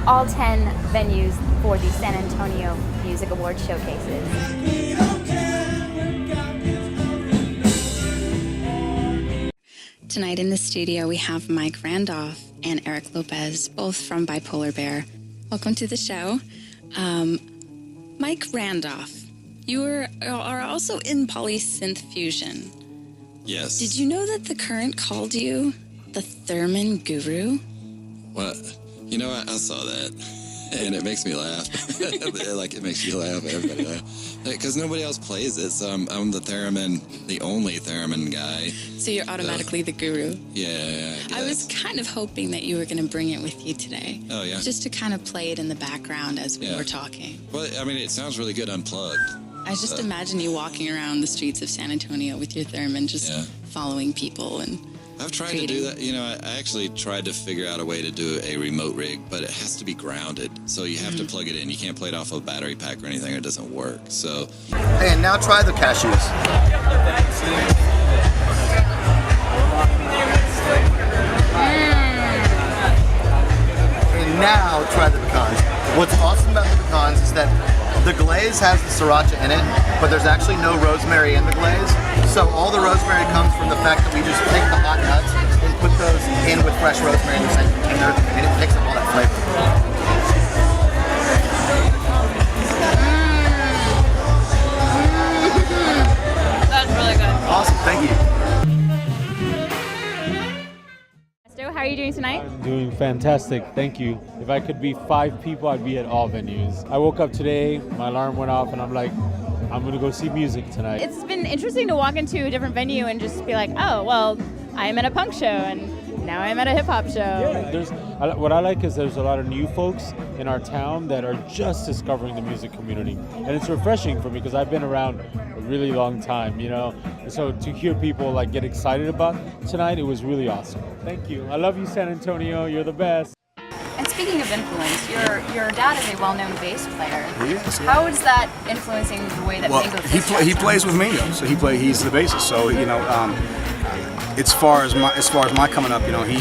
all 10 venues for the San Antonio Music Awards showcases. Tonight in the studio we have Mike Randolph and Eric Lopez, both from Bipolar Welcome to the show. Mike Randolph, you are also in Polysinthfusion. Yes. Did you know that The Current called you the Thurman Guru? What? You know what? I saw that, and it makes me laugh. Like, it makes you laugh, everybody laugh. Because nobody else plays it, so I'm the theremin, the only theremin guy. So you're automatically the guru? Yeah, I was kind of hoping that you were going to bring it with you today. Oh, yeah? Just to kind of play it in the background as we were talking. Well, I mean, it sounds really good unplugged. I just imagine you walking around the streets of San Antonio with your theremin, just following people and I've tried to do that. You know, I actually tried to figure out a way to do a remote rig, but it has to be grounded. So you have to plug it in. You can't play it off a battery pack or anything, or it doesn't work. So. Hey, and now try the cashews. And now try the pecans. What's awesome about the pecans is that the glaze has the sriracha in it, but there's actually no rosemary in the glaze. So all the rosemary comes from the fact that we just take the hot nuts and put those in with fresh rosemary in the same container, and it picks up all that flavor. That's really good. Awesome, thank you. How are you doing tonight? I'm doing fantastic, thank you. If I could be 5 people, I'd be at all venues. I woke up today, my alarm went off, and I'm like, I'm gonna go see music tonight. It's been interesting to walk into a different venue and just be like, oh, well, I am at a punk show and now I'm at a hip hop show. Yeah, what I like is there's a lot of new folks in our town that are just discovering the music community. And it's refreshing for me because I've been around a really long time, you know? And so to hear people like get excited about tonight, it was really awesome. Thank you. I love you, San Antonio. You're the best. And speaking of influence, your dad is a well-known bass player. Yes. How is that influencing the way that Mingo he plays with Mingo, so he's the bassist. So you know, as far as my coming up, you know, he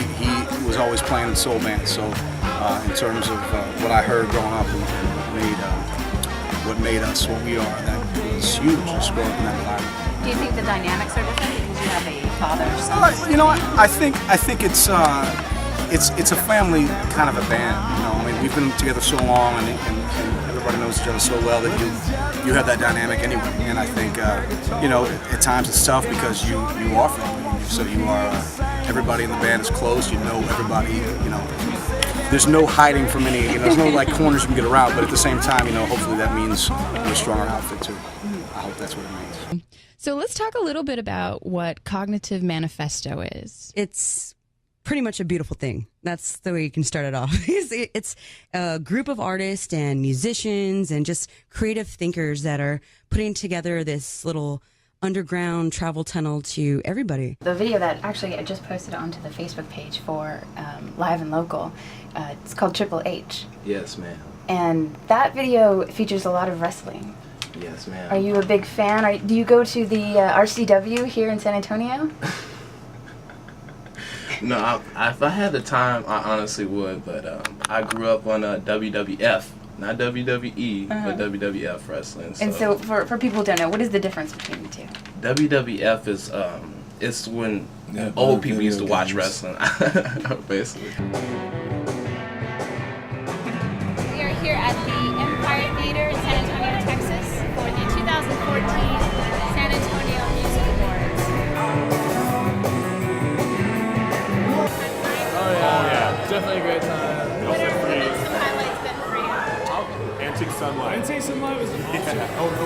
was always playing in soul bands. So in terms of what I heard growing up and what made us what we are, that was huge. Just growing up in that environment. Do you think the dynamics are different because you have a father-son? You know, I think it's a family kind of a band. You know, I mean, we've been together so long, and everybody knows each other so well that you have that dynamic anyway. And I think you know, at times it's tough because you are family. So you are everybody in the band is close. You know everybody. You know, there's no hiding from any. You know, there's no like corners you can get around. But at the same time, you know, hopefully that means you're a stronger outfit too. I hope that's what it means. So let's talk a little bit about what Cognitive Manifesto is. It's pretty much a beautiful thing. That's the way you can start it off. It's a group of artists and musicians and just creative thinkers that are putting together this little underground travel tunnel to everybody. The video that actually I just posted onto the Facebook page for Live and Local, it's called Triple H. Yes, ma'am. And that video features a lot of wrestling. Yes, ma'am. Are you a big fan? Do you go to the RCW here in San Antonio? No, if I had the time, I honestly would, but I grew up on WWF, not WWE, but WWF wrestling. So. And so for people who don't know, what is the difference between the two? WWF is it's when old people used to watch wrestling, basically. We are here at the Empire Theater in San Antonio, Texas for the 2014 San Antonio Music Awards. Yeah, definitely a great time. What have some highlights been for you? Antique Sunlight. Antique Sunlight was awesome. Oh, no,